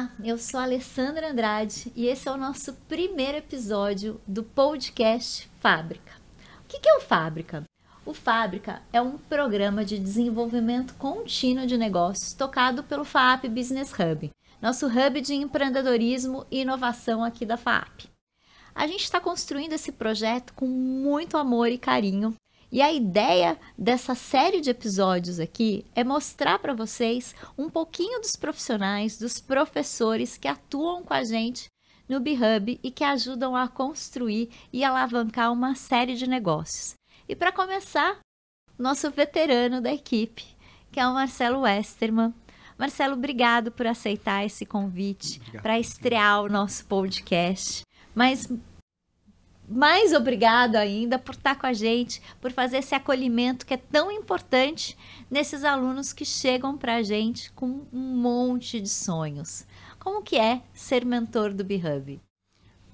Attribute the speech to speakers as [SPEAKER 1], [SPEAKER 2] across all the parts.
[SPEAKER 1] Olá, eu sou a Alessandra Andrade e esse é o nosso primeiro episódio do podcast Fábrica. O que é o Fábrica? O Fábrica é um programa de desenvolvimento contínuo de negócios tocado pelo FAAP Business Hub, nosso hub de empreendedorismo e inovação aqui da FAAP. A gente está construindo esse projeto com muito amor e carinho. E a ideia dessa série de episódios aqui é mostrar para vocês um pouquinho dos profissionais, dos professores que atuam com a gente no B-Hub e que ajudam a construir e alavancar uma série de negócios. E para começar, nosso veterano da equipe, que é o Marcelo Westermann. Marcelo, obrigado por aceitar esse convite para estrear o nosso podcast. Mas mais obrigado ainda por estar com a gente, por fazer esse acolhimento que é tão importante nesses alunos que chegam para a gente com um monte de sonhos. Como que é ser mentor do B-Hub?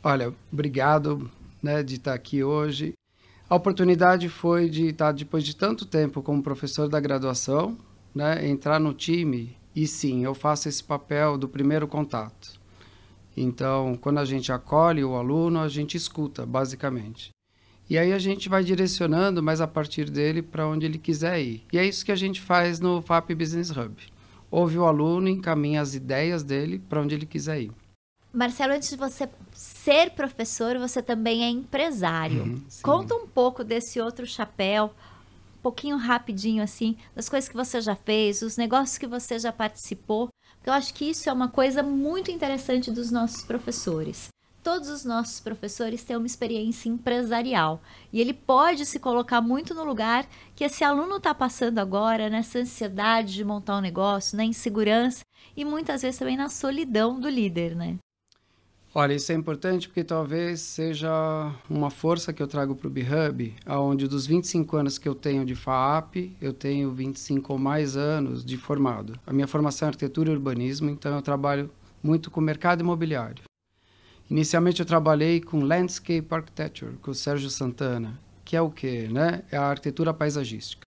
[SPEAKER 2] Olha, obrigado, de estar aqui hoje. A oportunidade foi de estar, depois de tanto tempo como professor da graduação, entrar no time e sim, eu faço esse papel do primeiro contato. Então, quando a gente acolhe o aluno, a gente escuta, basicamente. E aí a gente vai direcionando mais a partir dele para onde ele quiser ir. E é isso que a gente faz no FAAP Business Hub. Ouve o aluno e encaminha as ideias dele para onde ele quiser ir.
[SPEAKER 1] Marcelo, antes de você ser professor, você também é empresário. Conta um pouco desse outro chapéu, um pouquinho rapidinho assim, das coisas que você já fez, os negócios que você já participou. Eu acho que isso é uma coisa muito interessante dos nossos professores. Todos os nossos professores têm uma experiência empresarial e ele pode se colocar muito no lugar que esse aluno está passando agora, nessa ansiedade de montar um negócio, na insegurança e muitas vezes também na solidão do líder, né?
[SPEAKER 2] Olha, isso é importante porque talvez seja uma força que eu trago para o B-Hub, onde dos 25 anos que eu tenho de FAAP, eu tenho 25 ou mais anos de formado. A minha formação é arquitetura e urbanismo, então eu trabalho muito com o mercado imobiliário. Inicialmente eu trabalhei com Landscape Architecture, com o Sérgio Santana, que é o quê? É a arquitetura paisagística.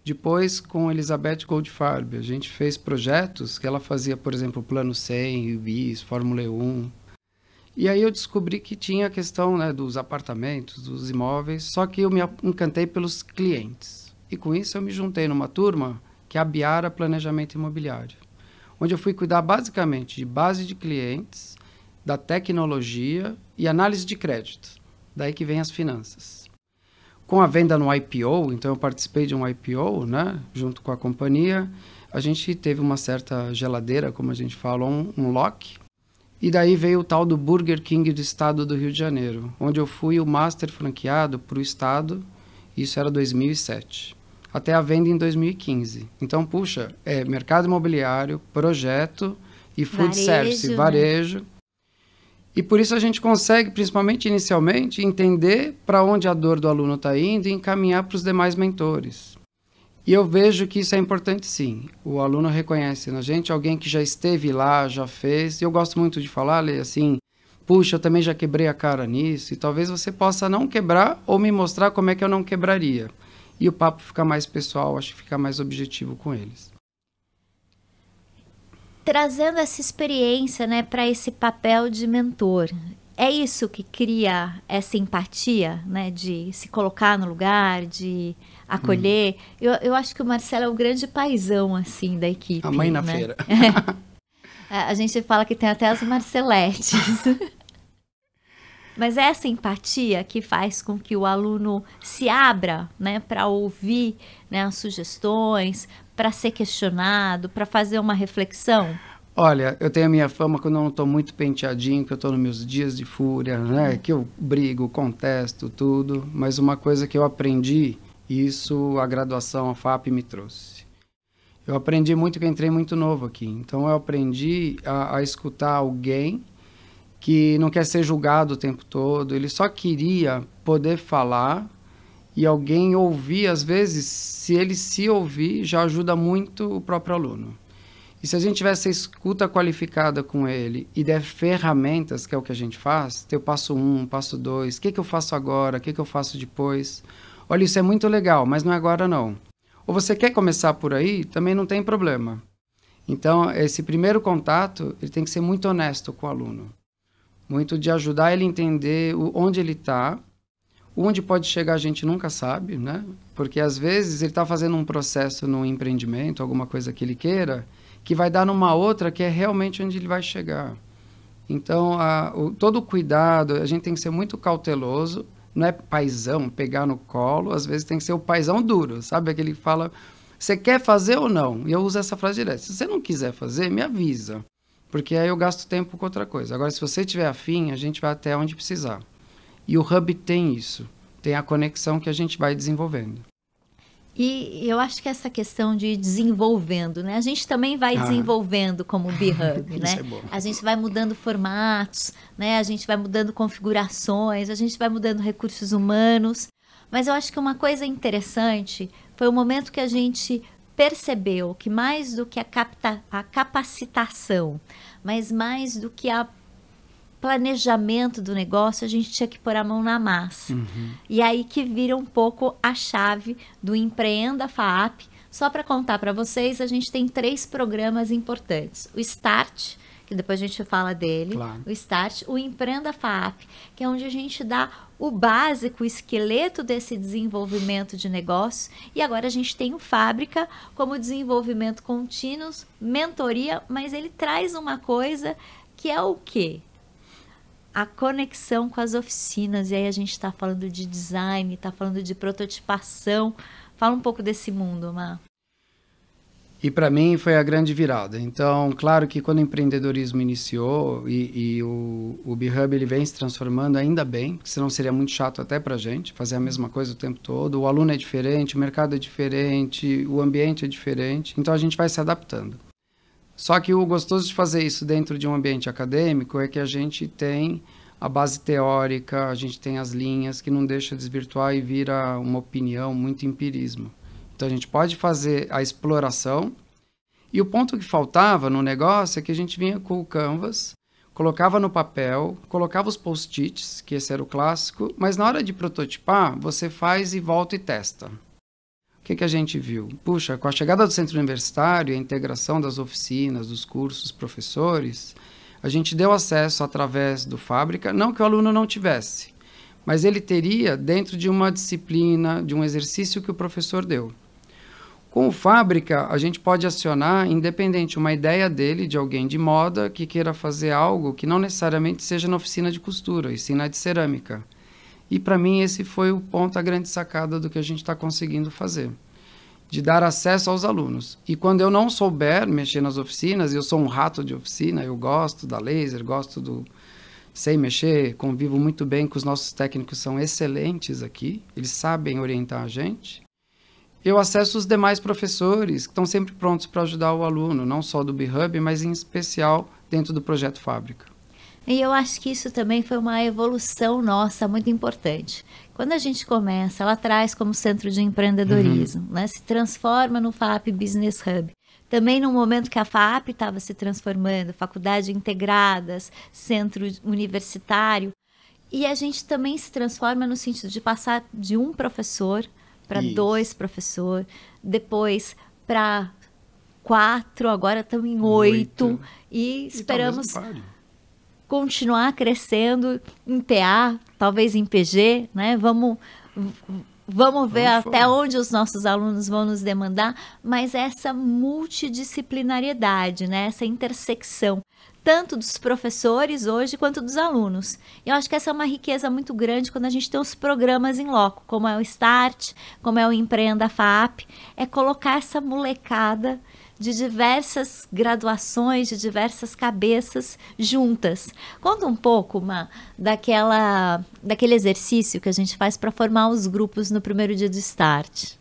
[SPEAKER 2] Depois, com Elizabeth Goldfarb, a gente fez projetos que ela fazia, por exemplo, Plano 100, UBIS, Fórmula 1. E aí eu descobri que tinha a questão dos apartamentos, dos imóveis, só que eu me encantei pelos clientes. E com isso eu me juntei numa turma que é a Biara Planejamento Imobiliário, onde eu fui cuidar basicamente de base de clientes, da tecnologia e análise de crédito. Daí que vem as finanças. Com a venda no IPO, então eu participei de um IPO, junto com a companhia, a gente teve uma certa geladeira, como a gente fala, um lock. E daí veio o tal do Burger King do estado do Rio de Janeiro, onde eu fui o master franqueado para o estado, isso era 2007, até a venda em 2015. Então, puxa, mercado imobiliário, projeto e food service, varejo. E por isso a gente consegue, principalmente inicialmente, entender para onde a dor do aluno está indo e encaminhar para os demais mentores. E eu vejo que isso é importante sim. O aluno reconhece na gente alguém que já esteve lá, já fez. E eu gosto muito de falar, Lê, assim, puxa, eu também já quebrei a cara nisso. E talvez você possa não quebrar ou me mostrar como é que eu não quebraria. E o papo fica mais pessoal, acho que fica mais objetivo com eles.
[SPEAKER 1] Trazendo essa experiência, para esse papel de mentor, é isso que cria essa empatia, de se colocar no lugar, de acolher. Eu acho que o Marcelo é o grande paizão, assim, da equipe.
[SPEAKER 2] A mãe na feira.
[SPEAKER 1] A gente fala que tem até as Marceletes. Mas é essa empatia que faz com que o aluno se abra, para ouvir as sugestões, para ser questionado, para fazer uma reflexão.
[SPEAKER 2] Olha, eu tenho a minha fama quando eu não estou muito penteadinho, que eu estou nos meus dias de fúria, que eu brigo, contesto, tudo. Mas uma coisa que eu aprendi, isso a graduação, a FAAP me trouxe. Eu aprendi muito que eu entrei muito novo aqui. Então eu aprendi a escutar alguém que não quer ser julgado o tempo todo. Ele só queria poder falar e alguém ouvir. Às vezes, se ele se ouvir, já ajuda muito o próprio aluno. E se a gente tiver essa escuta qualificada com ele e der ferramentas, que é o que a gente faz, ter o passo 1, passo 2, o que eu faço agora, o que eu faço depois. Olha, isso é muito legal, mas não é agora não. Ou você quer começar por aí, também não tem problema. Então, esse primeiro contato, ele tem que ser muito honesto com o aluno. Muito de ajudar ele a entender onde ele está. Onde pode chegar a gente nunca sabe, né? Porque às vezes ele está fazendo um processo num empreendimento, alguma coisa que ele queira, que vai dar numa outra que é realmente onde ele vai chegar. Então, todo o cuidado, a gente tem que ser muito cauteloso, não é paizão, pegar no colo, às vezes tem que ser o paizão duro, sabe? Aquele que fala, você quer fazer ou não? E eu uso essa frase direto, se você não quiser fazer, me avisa, porque aí eu gasto tempo com outra coisa. Agora, se você tiver afim, a gente vai até onde precisar. E o Hub tem isso, tem a conexão que a gente vai desenvolvendo.
[SPEAKER 1] E eu acho que essa questão de ir desenvolvendo, né? A gente também vai desenvolvendo como B-Hub, né?
[SPEAKER 2] Isso é bom.
[SPEAKER 1] A gente vai mudando formatos, né? A gente vai mudando configurações, a gente vai mudando recursos humanos. Mas eu acho que uma coisa interessante foi o momento que a gente percebeu que mais do que a capacitação, mas mais do que a planejamento do negócio, a gente tinha que pôr a mão na massa. E aí que vira um pouco a chave do Empreenda FAAP. Só para contar para vocês, a gente tem 3 programas importantes. O Start, que depois a gente fala dele.
[SPEAKER 2] Claro.
[SPEAKER 1] O Start, o Empreenda FAAP, que é onde a gente dá o básico, o esqueleto desse desenvolvimento de negócio. E agora a gente tem o Fábrica como desenvolvimento contínuo, mentoria, mas ele traz uma coisa que é o quê? A conexão com as oficinas, e aí a gente está falando de design, está falando de prototipação. Fala um pouco desse mundo, Má.
[SPEAKER 2] E para mim foi a grande virada. Então, claro que quando o empreendedorismo iniciou e o B-Hub ele vem se transformando, ainda bem, senão seria muito chato até para a gente fazer a mesma coisa o tempo todo. O aluno é diferente, o mercado é diferente, o ambiente é diferente, então a gente vai se adaptando. Só que o gostoso de fazer isso dentro de um ambiente acadêmico é que a gente tem a base teórica, a gente tem as linhas que não deixa desvirtuar e vira uma opinião, muito empirismo. Então a gente pode fazer a exploração e o ponto que faltava no negócio é que a gente vinha com o Canvas, colocava no papel, colocava os post-its, que esse era o clássico, mas na hora de prototipar, você faz e volta e testa. O que a gente viu? Puxa, com a chegada do centro universitário e a integração das oficinas, dos cursos, professores, a gente deu acesso através do Fábrica, não que o aluno não tivesse, mas ele teria dentro de uma disciplina, de um exercício que o professor deu. Com o Fábrica, a gente pode acionar, independente, uma ideia dele, de alguém de moda, que queira fazer algo que não necessariamente seja na oficina de costura, e sim na de cerâmica. E para mim esse foi o ponto, a grande sacada do que a gente está conseguindo fazer, de dar acesso aos alunos. E quando eu não souber mexer nas oficinas, eu sou um rato de oficina, eu gosto da laser, gosto do... sei mexer, convivo muito bem com os nossos técnicos, são excelentes aqui, eles sabem orientar a gente. Eu acesso os demais professores que estão sempre prontos para ajudar o aluno, não só do B-Hub, mas em especial dentro do projeto Fábrica.
[SPEAKER 1] E eu acho que isso também foi uma evolução nossa muito importante. Quando a gente começa lá atrás como centro de empreendedorismo, né, se transforma no FAAP Business Hub. Também no momento que a FAAP estava se transformando, faculdade integradas, centro universitário, e a gente também se transforma no sentido de passar de um professor para 2 professores, depois para 4, agora estamos em 8, e esperamos continuar crescendo em PA, talvez em PG, né? Vamos ver até onde os nossos alunos vão nos demandar, mas essa multidisciplinariedade, né? Essa intersecção, tanto dos professores hoje quanto dos alunos. Eu acho que essa é uma riqueza muito grande quando a gente tem os programas em loco, como é o Start, como é o Empreenda FAAP, é colocar essa molecada de diversas graduações, de diversas cabeças juntas. Conta um pouco, Má, daquele exercício que a gente faz para formar os grupos no primeiro dia do Start.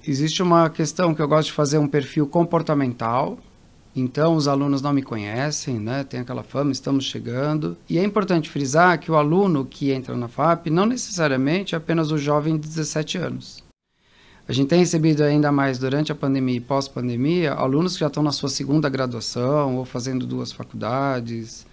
[SPEAKER 2] Existe uma questão que eu gosto de fazer, um perfil comportamental. Então, os alunos não me conhecem, né? Tem aquela fama, estamos chegando. E é importante frisar que o aluno que entra na FAAP não necessariamente é apenas o jovem de 17 anos. A gente tem recebido ainda mais durante a pandemia e pós-pandemia alunos que já estão na sua 2ª graduação ou fazendo 2 faculdades.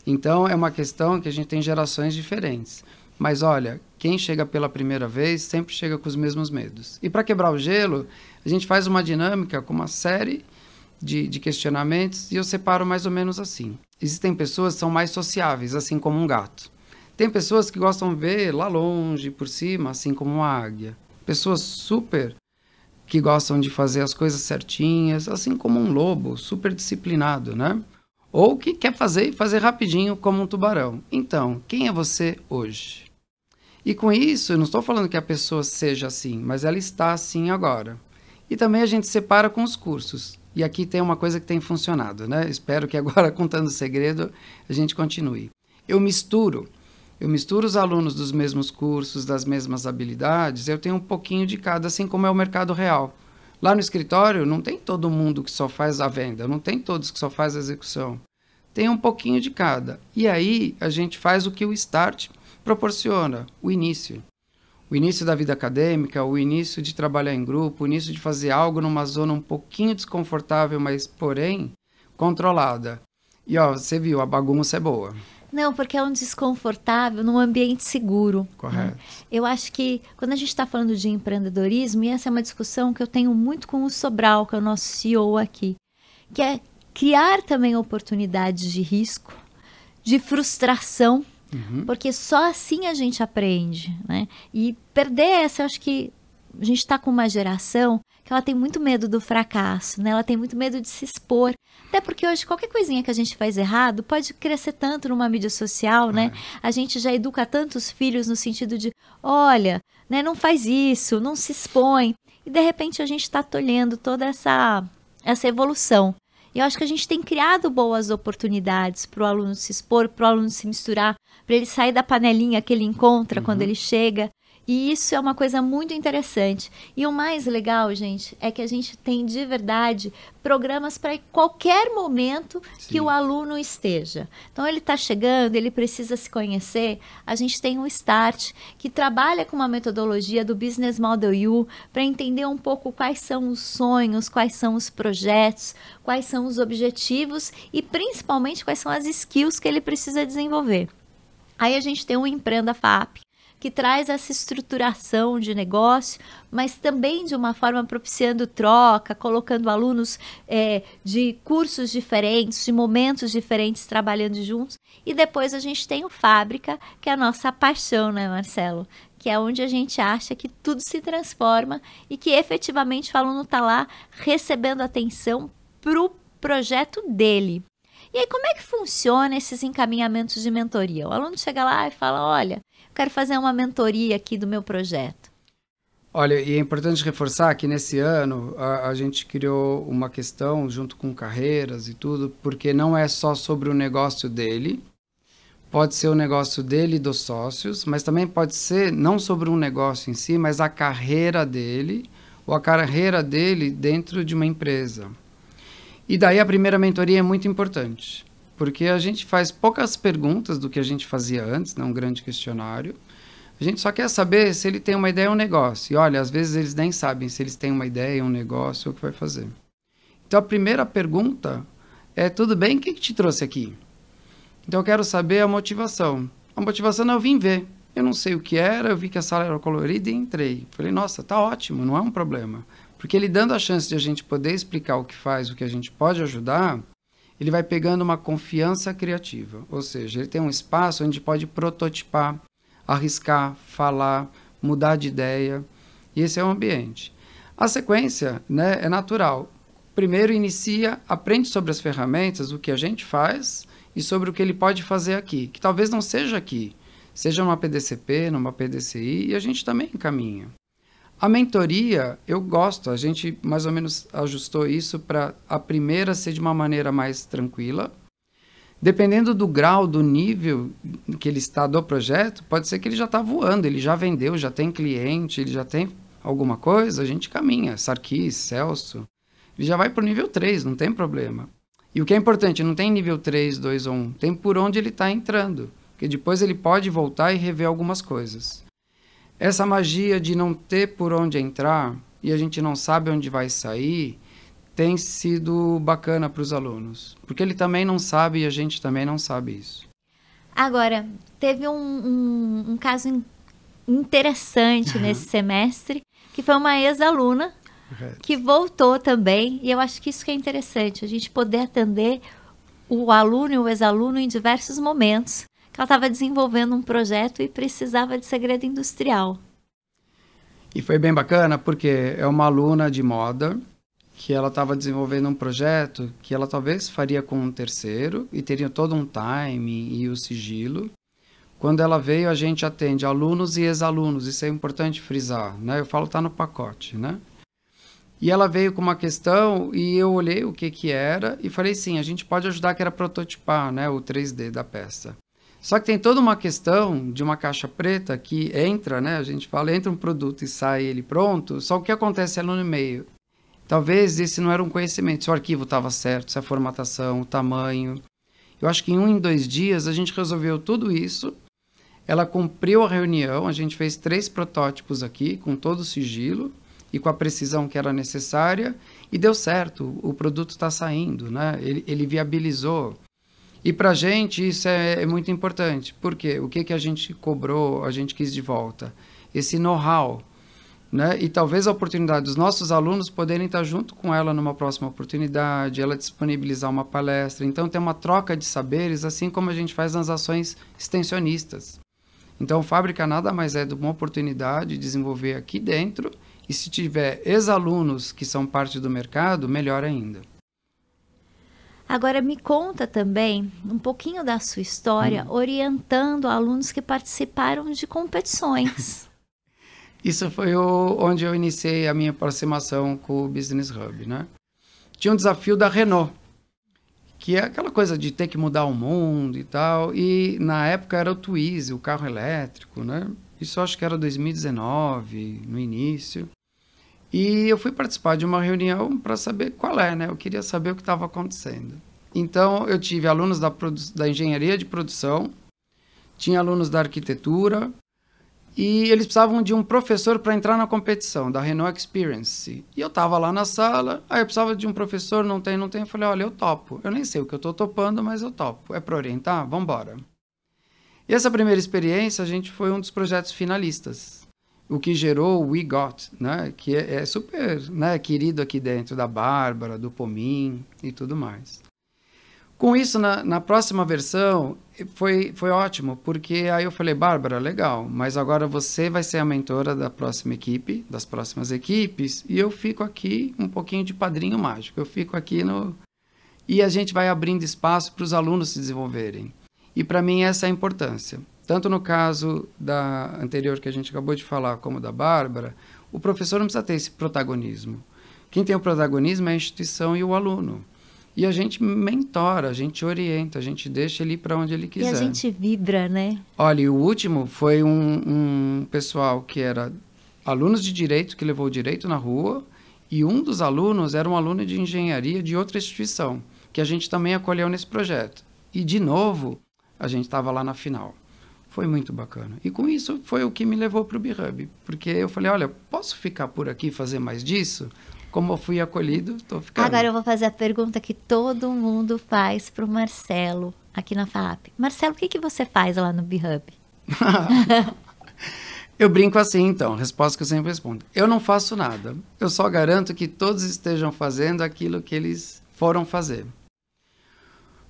[SPEAKER 2] Então, é uma questão que a gente tem gerações diferentes. Mas olha, quem chega pela primeira vez sempre chega com os mesmos medos. E para quebrar o gelo, a gente faz uma dinâmica com uma série de questionamentos e eu separo mais ou menos assim. Existem pessoas que são mais sociáveis, assim como um gato. Tem pessoas que gostam de ver lá longe, por cima, assim como uma águia. Pessoas super que gostam de fazer as coisas certinhas, assim como um lobo, super disciplinado, né? Ou que quer fazer e fazer rapidinho como um tubarão. Então, quem é você hoje? E com isso, eu não estou falando que a pessoa seja assim, mas ela está assim agora. E também a gente separa com os cursos. E aqui tem uma coisa que tem funcionado, né? Espero que agora, contando o segredo, a gente continue. Eu misturo os alunos dos mesmos cursos, das mesmas habilidades, eu tenho um pouquinho de cada, assim como é o mercado real. Lá no escritório, não tem todo mundo que só faz a venda, não tem todos que só faz a execução. Tem um pouquinho de cada. E aí, a gente faz o que o Start proporciona, o início. O início da vida acadêmica, o início de trabalhar em grupo, o início de fazer algo numa zona um pouquinho desconfortável, mas, porém, controlada. E, ó, você viu, a bagunça é boa.
[SPEAKER 1] Não, porque é um desconfortável num ambiente seguro.
[SPEAKER 2] Correto.
[SPEAKER 1] Né? Eu acho que quando a gente está falando de empreendedorismo, e essa é uma discussão que eu tenho muito com o Sobral, que é o nosso CEO aqui, que é criar também oportunidades de risco, de frustração, porque só assim a gente aprende, né? E perder essa, eu acho que a gente está com uma geração que ela tem muito medo do fracasso, né? Ela tem muito medo de se expor. Até porque hoje qualquer coisinha que a gente faz errado pode crescer tanto numa mídia social, né? A gente já educa tantos filhos no sentido de, olha, né, não faz isso, não se expõe. E de repente a gente está tolhendo toda essa evolução. E eu acho que a gente tem criado boas oportunidades para o aluno se expor, para o aluno se misturar, para ele sair da panelinha que ele encontra quando ele chega. E isso é uma coisa muito interessante. E o mais legal, gente, é que a gente tem de verdade programas para qualquer momento que o aluno esteja. Então ele está chegando, ele precisa se conhecer. A gente tem um Start que trabalha com uma metodologia do Business Model U para entender um pouco quais são os sonhos, quais são os projetos, quais são os objetivos e principalmente quais são as skills que ele precisa desenvolver. Aí a gente tem o Empreenda FAP, que traz essa estruturação de negócio, mas também de uma forma propiciando troca, colocando alunos de cursos diferentes, de momentos diferentes, trabalhando juntos. E depois a gente tem o Fábrica, que é a nossa paixão, né, Marcelo? Que é onde a gente acha que tudo se transforma e que efetivamente o aluno está lá recebendo atenção para o projeto dele. E aí, como é que funciona esses encaminhamentos de mentoria? O aluno chega lá e fala, olha, eu quero fazer uma mentoria aqui do meu projeto.
[SPEAKER 2] Olha, e é importante reforçar que nesse ano a gente criou uma questão junto com carreiras e tudo, porque não é só sobre o negócio dele, pode ser o negócio dele e dos sócios, mas também pode ser não sobre um negócio em si, mas a carreira dele ou a carreira dele dentro de uma empresa. E daí a primeira mentoria é muito importante, porque a gente faz poucas perguntas do que a gente fazia antes, né, um grande questionário. A gente só quer saber se ele tem uma ideia ou um negócio. E olha, às vezes eles nem sabem se eles têm uma ideia, um negócio ou o que vai fazer. Então a primeira pergunta é, tudo bem, o que te trouxe aqui? Então eu quero saber a motivação. A motivação eu vim ver. Eu não sei o que era, eu vi que a sala era colorida e entrei. Falei, nossa, tá ótimo, não é um problema. Porque ele dando a chance de a gente poder explicar o que faz, o que a gente pode ajudar, ele vai pegando uma confiança criativa. Ou seja, ele tem um espaço onde pode prototipar, arriscar, falar, mudar de ideia. E esse é o ambiente. A sequência, né, é natural. Primeiro inicia, aprende sobre as ferramentas, o que a gente faz e sobre o que ele pode fazer aqui. Que talvez não seja aqui, seja numa PDCP, numa PDCI, e a gente também encaminha. A mentoria, eu gosto, a gente mais ou menos ajustou isso para a primeira ser de uma maneira mais tranquila. Dependendo do grau, do nível que ele está do projeto, pode ser que ele já está voando, ele já vendeu, já tem cliente, ele já tem alguma coisa, a gente caminha. Sarkis, Celso, ele já vai para o nível 3, não tem problema. E o que é importante, não tem nível 3, 2 ou 1, tem por onde ele está entrando, porque depois ele pode voltar e rever algumas coisas. Essa magia de não ter por onde entrar e a gente não sabe onde vai sair tem sido bacana para os alunos, porque ele também não sabe e a gente também não sabe isso.
[SPEAKER 1] Agora, teve um caso interessante nesse semestre, que foi uma ex-aluna que voltou também, e eu acho que isso que é interessante, a gente poder atender o aluno e o ex-aluno em diversos momentos, que ela estava desenvolvendo um projeto e precisava de segredo industrial.
[SPEAKER 2] E foi bem bacana porque é uma aluna de moda que ela estava desenvolvendo um projeto que ela talvez faria com um terceiro e teria todo um time e o sigilo. Quando ela veio, a gente atende alunos e ex-alunos, isso é importante frisar, né? Eu falo, tá no pacote, né? E ela veio com uma questão e eu olhei o que era e falei, sim, a gente pode ajudar, que era prototipar, né, o 3D da peça. Só que tem toda uma questão de uma caixa preta que entra, né, a gente fala, entra um produto e sai ele pronto, só o que acontece ali no meio. Talvez esse não era um conhecimento, se o arquivo estava certo, se a formatação, o tamanho. Eu acho que em 2 dias a gente resolveu tudo isso. Ela cumpriu a reunião, a gente fez 3 protótipos aqui, com todo o sigilo e com a precisão que era necessária, e deu certo, o produto está saindo, né? Ele viabilizou. E para a gente isso é muito importante, porque o que a gente cobrou, a gente quis de volta? Esse know-how, né? E talvez a oportunidade dos nossos alunos poderem estar junto com ela numa próxima oportunidade, ela disponibilizar uma palestra. Então tem uma troca de saberes, assim como a gente faz nas ações extensionistas. Então, Fábrica nada mais é do que uma oportunidade de desenvolver aqui dentro, e se tiver ex-alunos que são parte do mercado, melhor ainda.
[SPEAKER 1] Agora, me conta também um pouquinho da sua história, orientando alunos que participaram de competições.
[SPEAKER 2] Isso foi onde eu iniciei a minha aproximação com o Business Hub, né? Tinha um desafio da Renault, que é aquela coisa de ter que mudar o mundo e tal, e na época era o Twizy, o carro elétrico, né? Isso acho que era 2019, no início. E eu fui participar de uma reunião para saber qual é, né? Eu queria saber o que estava acontecendo. Então, eu tive alunos da engenharia de produção, tinha alunos da arquitetura, e eles precisavam de um professor para entrar na competição, da Renault Experience. E eu estava lá na sala, aí eu precisava de um professor, não tem. Eu falei, olha, eu topo. Eu nem sei o que eu estou topando, mas eu topo. É para orientar? Vamos embora. E essa primeira experiência, a gente foi um dos projetos finalistas, o que gerou o We Got, né? Que é super, né, querido aqui dentro, da Bárbara, do Pomin e tudo mais. Com isso, na próxima versão, foi ótimo, porque aí eu falei, Bárbara, legal, mas agora você vai ser a mentora da próxima equipe, das próximas equipes, e eu fico aqui um pouquinho de padrinho mágico, eu fico aqui e a gente vai abrindo espaço para os alunos se desenvolverem. E para mim essa é a importância. Tanto no caso da anterior que a gente acabou de falar, como da Bárbara, o professor não precisa ter esse protagonismo. Quem tem o protagonismo é a instituição e o aluno. E a gente mentora, a gente orienta, a gente deixa ele ir para onde ele quiser.
[SPEAKER 1] E a gente vibra, né?
[SPEAKER 2] Olha, o último foi um pessoal que era alunos de direito, que levou o direito na rua, e um dos alunos era um aluno de engenharia de outra instituição, que a gente também acolheu nesse projeto. E, de novo, a gente estava lá na final. Foi muito bacana. E com isso foi o que me levou para o B-Hub. Porque eu falei, olha, posso ficar por aqui e fazer mais disso? Como eu fui acolhido, estou ficando.
[SPEAKER 1] Agora eu vou fazer a pergunta que todo mundo faz para o Marcelo, aqui na FAP. Marcelo, o que você faz lá no B-Hub?
[SPEAKER 2] Eu brinco assim, então, resposta que eu sempre respondo. Eu não faço nada. Eu só garanto que todos estejam fazendo aquilo que eles foram fazer.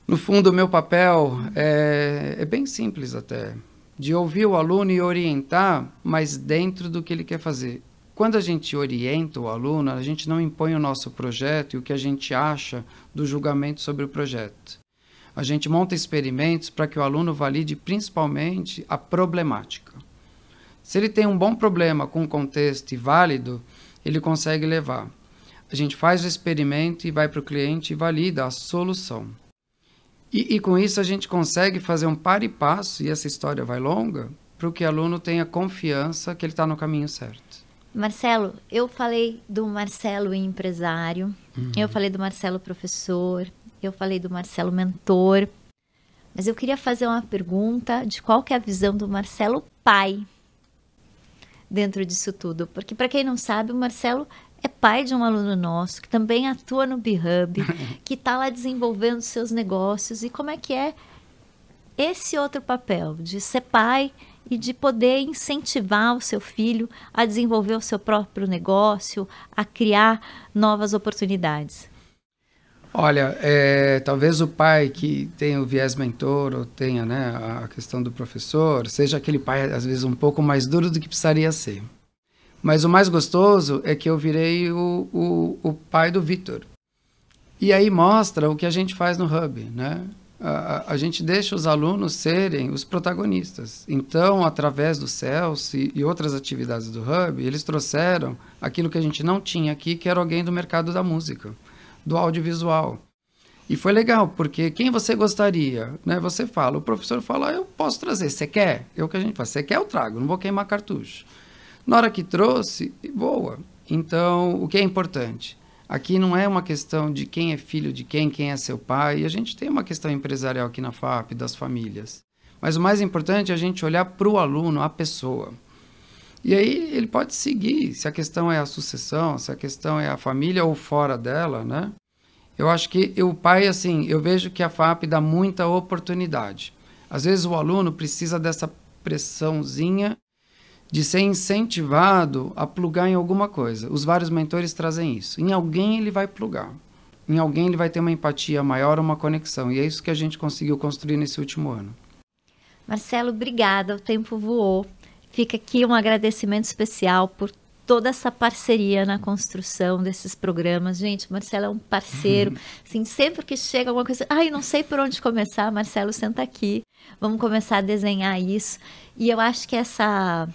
[SPEAKER 2] No fundo, o meu papel é bem simples até, de ouvir o aluno e orientar, mas dentro do que ele quer fazer. Quando a gente orienta o aluno, a gente não impõe o nosso projeto e o que a gente acha do julgamento sobre o projeto. A gente monta experimentos para que o aluno valide principalmente a problemática. Se ele tem um bom problema com contexto e válido, ele consegue levar. A gente faz o experimento e vai para o cliente e valida a solução. E com isso a gente consegue fazer um par e passo, e essa história vai longa, para que o aluno tenha confiança que ele está no caminho certo.
[SPEAKER 1] Marcelo, eu falei do Marcelo empresário, eu falei do Marcelo professor, eu falei do Marcelo mentor, mas eu queria fazer uma pergunta de qual que é a visão do Marcelo pai dentro disso tudo, porque para quem não sabe, o Marcelo é pai de um aluno nosso, que também atua no B-Hub, que está lá desenvolvendo seus negócios, e como é que é esse outro papel de ser pai e de poder incentivar o seu filho a desenvolver o seu próprio negócio, a criar novas oportunidades?
[SPEAKER 2] Olha, talvez o pai que tem o viés mentor ou tenha, né, a questão do professor, seja aquele pai, às vezes, um pouco mais duro do que precisaria ser. Mas o mais gostoso é que eu virei o pai do Vitor. E aí mostra o que a gente faz no Hub, né? A gente deixa os alunos serem os protagonistas. Então, através do Celso e outras atividades do Hub, eles trouxeram aquilo que a gente não tinha aqui, que era alguém do mercado da música, do audiovisual. E foi legal, porque quem você gostaria, né? Você fala, o professor fala, eu posso trazer, você quer? É o que a gente faz, você quer, eu trago, não vou queimar cartucho. Na hora que trouxe, voa. Então, o que é importante? Aqui não é uma questão de quem é filho de quem é seu pai, e a gente tem uma questão empresarial aqui na FAP, das famílias. Mas o mais importante é a gente olhar para o aluno, a pessoa. E aí ele pode seguir, se a questão é a sucessão, se a questão é a família ou fora dela, né? Eu acho que o pai, assim, eu vejo que a FAP dá muita oportunidade. Às vezes o aluno precisa dessa pressãozinha de ser incentivado a plugar em alguma coisa. Os vários mentores trazem isso. Em alguém ele vai plugar. Em alguém ele vai ter uma empatia maior, uma conexão. E é isso que a gente conseguiu construir nesse último ano.
[SPEAKER 1] Marcelo, obrigada. O tempo voou. Fica aqui um agradecimento especial por toda essa parceria na construção desses programas. Gente, Marcelo é um parceiro. Assim, sempre que chega alguma coisa, não sei por onde começar, Marcelo, senta aqui. Vamos começar a desenhar isso. E eu acho que essa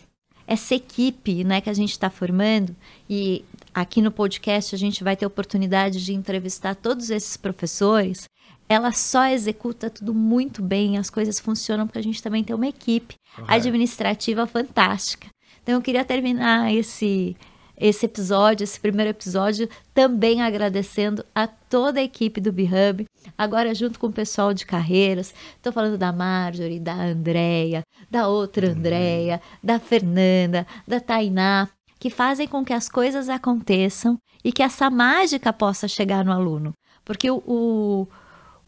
[SPEAKER 1] equipe, né, que a gente está formando, e aqui no podcast a gente vai ter oportunidade de entrevistar todos esses professores, ela só executa tudo muito bem, as coisas funcionam porque a gente também tem uma equipe administrativa fantástica. Então eu queria terminar esse episódio, esse primeiro episódio, também agradecendo a toda a equipe do BeHub, agora junto com o pessoal de carreiras. Estou falando da Marjorie, da Andréia, da outra Andréia, da Fernanda, da Tainá, que fazem com que as coisas aconteçam e que essa mágica possa chegar no aluno. Porque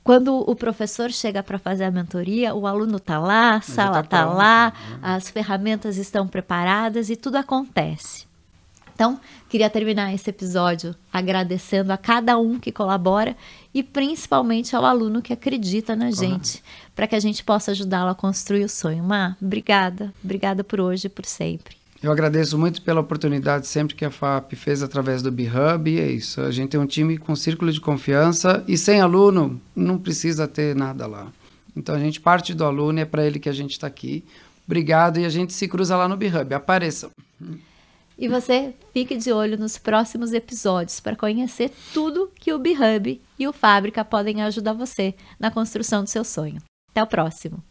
[SPEAKER 1] quando o professor chega para fazer a mentoria, o aluno está lá, a sala está lá, as ferramentas estão preparadas e tudo acontece. Então, queria terminar esse episódio agradecendo a cada um que colabora e principalmente ao aluno que acredita na gente, para que a gente possa ajudá-lo a construir o sonho. Má, obrigada. Obrigada por hoje e por sempre.
[SPEAKER 2] Eu agradeço muito pela oportunidade sempre que a FAP fez através do BeHub, e é isso. A gente tem um time com círculo de confiança e sem aluno não precisa ter nada lá. Então a gente parte do aluno e é para ele que a gente está aqui. Obrigado e a gente se cruza lá no BeHub. Apareçam!
[SPEAKER 1] E você fique de olho nos próximos episódios para conhecer tudo que o BeHub e o Fábrica podem ajudar você na construção do seu sonho. Até o próximo!